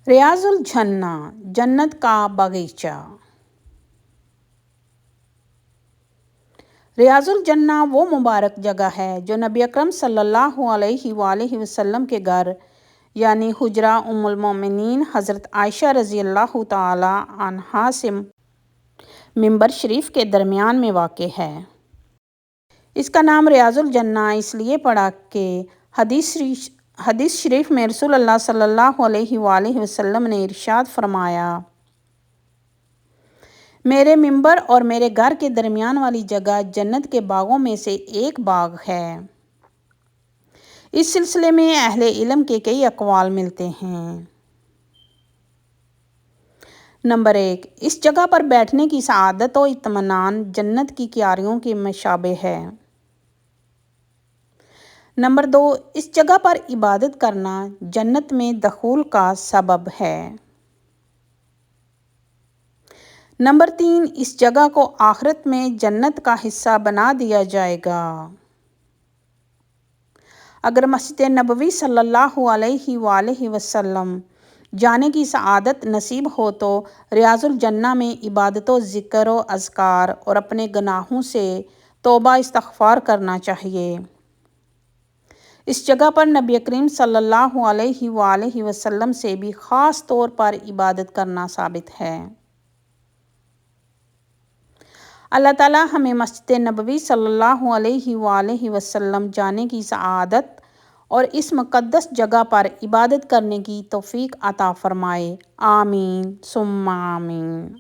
ریاض الجنہ، جنت کا باغیچہ۔ ریاض الجنہ وہ مبارک جگہ ہے جو نبی اکرم صلی اللہ علیہ وآلہ وسلم کے گھر یعنی حجرہ ام المومنین حضرت عائشہ رضی اللہ تعالی عنہا سے منبر شریف کے درمیان میں واقع ہے۔ اس کا نام ریاض الجنہ اس لیے پڑا کہ حدیث شریف میں رسول اللہ صلی اللہ علیہ وآلہ وسلم نے ارشاد فرمایا، میرے منبر اور میرے گھر کے درمیان والی جگہ جنت کے باغوں میں سے ایک باغ ہے۔ اس سلسلے میں اہل علم کے کئی اقوال ملتے ہیں۔ نمبر 1، اس جگہ پر بیٹھنے کی سعادت و اطمینان جنت کی کیاریوں کے مشابہ ہے۔ نمبر 2، اس جگہ پر عبادت کرنا جنت میں دخول کا سبب ہے۔ نمبر 3، اس جگہ کو آخرت میں جنت کا حصہ بنا دیا جائے گا۔ اگر مسجد نبوی صلی اللہ علیہ وآلہ وسلم جانے کی سعادت نصیب ہو تو ریاض الجنہ میں عبادت و ذکر و اذکار اور اپنے گناہوں سے توبہ استغفار کرنا چاہیے۔ اس جگہ پر نبی کریم صلی اللہ علیہ وآلہ وسلم سے بھی خاص طور پر عبادت کرنا ثابت ہے۔ اللہ تعالیٰ ہمیں مسجد نبوی صلی اللہ علیہ وآلہ وسلم جانے کی سعادت اور اس مقدس جگہ پر عبادت کرنے کی توفیق عطا فرمائے۔ آمین ثم آمین۔